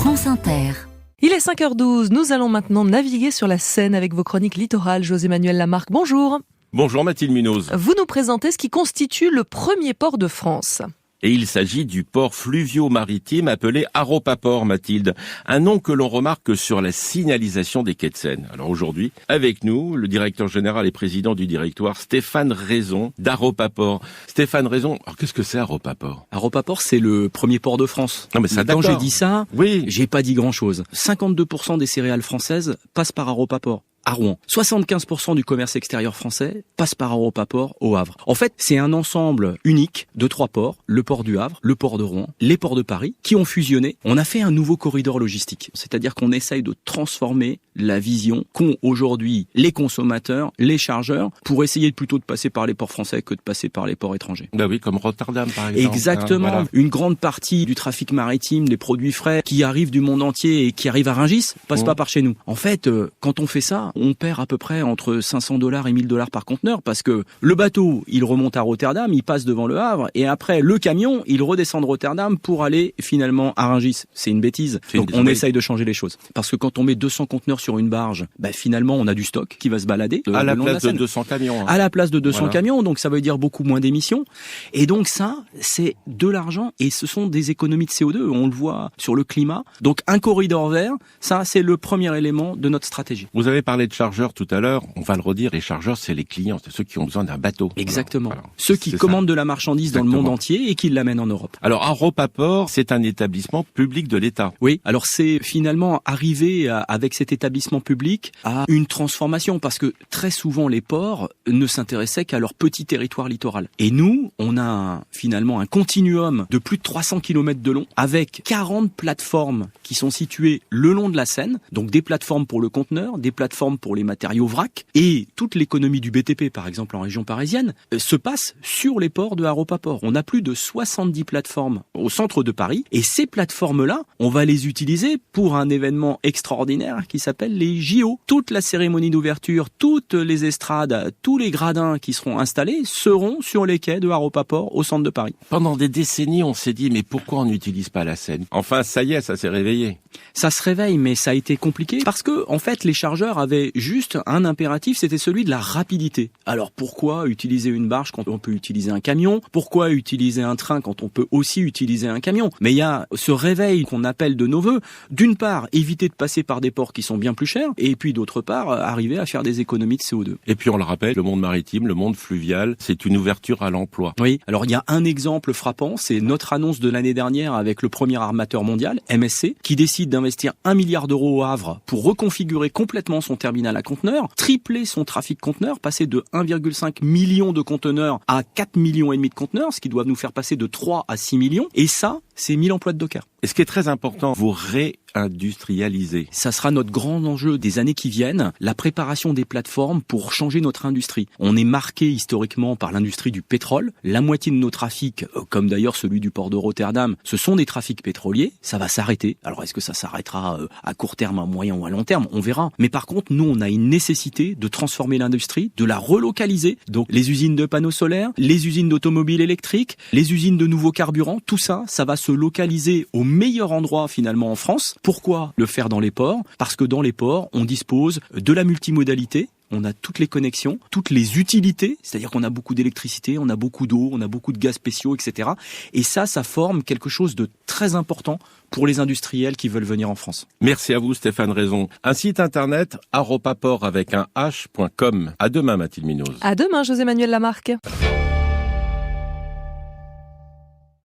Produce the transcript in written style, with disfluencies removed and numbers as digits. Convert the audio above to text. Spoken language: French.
France Inter. Il est 5h12, nous allons maintenant naviguer sur la Seine avec vos chroniques littorales. José-Manuel Lamarque, bonjour. Bonjour Mathilde Munoz. Vous nous présentez ce qui constitue le premier port de France. Et il s'agit du port fluvio-maritime appelé Aropaport, Mathilde. Un nom que l'on remarque sur la signalisation des quais de Seine. Alors aujourd'hui, avec nous, le directeur général et président du directoire, Stéphane Raison, d'Aropaport. Stéphane Raison, alors qu'est-ce que c'est Aropaport ? Aropaport, c'est le premier port de France. Non mais ça, quand j'ai dit ça, oui, j'ai pas dit grand-chose. 52% des céréales françaises passent par Aropaport. À Rouen. 75% du commerce extérieur français passe par Aropaport au Havre. En fait, c'est un ensemble unique de 3 ports, le port du Havre, le port de Rouen, les ports de Paris, qui ont fusionné. On a fait un nouveau corridor logistique. C'est-à-dire qu'on essaye de transformer la vision qu'ont aujourd'hui les consommateurs, les chargeurs, pour essayer plutôt de passer par les ports français que de passer par les ports étrangers. Bah oui, comme Rotterdam par exemple. Exactement. Voilà. Une grande partie du trafic maritime, des produits frais qui arrivent du monde entier et qui arrivent à Rungis, passent pas par chez nous. En fait, quand on fait ça, on perd à peu près entre $500 et $1000 par conteneur parce que le bateau, il remonte à Rotterdam, il passe devant le Havre et après le camion, il redescend de Rotterdam pour aller finalement à Rungis. C'est une bêtise. Donc on essaye de changer les choses. Parce que quand on met 200 conteneurs sur une barge, finalement on a du stock qui va se balader. À la place de 200 camions. À la place de 200 camions, donc ça veut dire beaucoup moins d'émissions. Et donc ça, c'est de l'argent et ce sont des économies de CO2. On le voit sur le climat. Donc un corridor vert, ça c'est le premier élément de notre stratégie. Vous avez parlé de chargeurs tout à l'heure, on va le redire, les chargeurs c'est les clients, c'est ceux qui ont besoin d'un bateau. Exactement. Alors, ceux qui commandent de la marchandise dans le monde entier et qui l'amènent en Europe. Alors Aropaport, c'est un établissement public de l'État. Oui, alors c'est finalement arrivé avec cet établissement public à une transformation parce que très souvent les ports ne s'intéressaient qu'à leur petit territoire littoral. Et nous, on a finalement un continuum de plus de 300 km de long avec 40 plateformes qui sont situées le long de la Seine, donc des plateformes pour le conteneur, des plateformes pour les matériaux vrac et toute l'économie du BTP, par exemple en région parisienne, se passe sur les ports de Aropaport. On a plus de 70 plateformes au centre de Paris et ces plateformes-là, on va les utiliser pour un événement extraordinaire qui s'appelle les JO. Toute la cérémonie d'ouverture, toutes les estrades, tous les gradins qui seront installés seront sur les quais de Aropaport au centre de Paris. Pendant des décennies, on s'est dit mais pourquoi on n'utilise pas la Seine ? Enfin, ça y est, ça s'est réveillé. Ça se réveille, mais ça a été compliqué parce que en fait, les chargeurs avaient juste un impératif, c'était celui de la rapidité. Alors pourquoi utiliser une barge quand on peut utiliser un camion ? Pourquoi utiliser un train quand on peut aussi utiliser un camion ? Mais il y a ce réveil qu'on appelle de nos voeux. D'une part, éviter de passer par des ports qui sont bien plus chers, et puis d'autre part, arriver à faire des économies de CO2. Et puis on le rappelle, le monde maritime, le monde fluvial, c'est une ouverture à l'emploi. Oui, alors il y a un exemple frappant, c'est notre annonce de l'année dernière avec le premier armateur mondial, MSC, qui décide d'investir 1 milliard d'euros au Havre pour reconfigurer complètement son terminal à conteneurs, tripler son trafic conteneurs, passer de 1,5 million de conteneurs à 4 millions et demi de conteneurs, ce qui doit nous faire passer de 3 à 6 millions. Et ça, c'est 1000 emplois de dockers. Et ce qui est très important, vous réindustrialisez. Ça sera notre grand enjeu des années qui viennent, la préparation des plateformes pour changer notre industrie. On est marqué historiquement par l'industrie du pétrole. La moitié de nos trafics, comme d'ailleurs celui du port de Rotterdam, ce sont des trafics pétroliers. Ça va s'arrêter. Alors est-ce que ça s'arrêtera à court terme, à moyen ou à long terme ? On verra. Mais par contre, nous, on a une nécessité de transformer l'industrie, de la relocaliser. Donc les usines de panneaux solaires, les usines d'automobiles électriques, les usines de nouveaux carburants, tout ça, ça va se localiser au meilleur endroit finalement en France. Pourquoi le faire dans les ports ? Parce que dans les ports, on dispose de la multimodalité. On a toutes les connexions, toutes les utilités, c'est-à-dire qu'on a beaucoup d'électricité, on a beaucoup d'eau, on a beaucoup de gaz spéciaux, etc. Et ça forme quelque chose de très important pour les industriels qui veulent venir en France. Merci à vous Stéphane Raison. Un site internet, aropaport avec un h.com. À demain Mathilde Munoz. À demain José-Manuel Lamarque.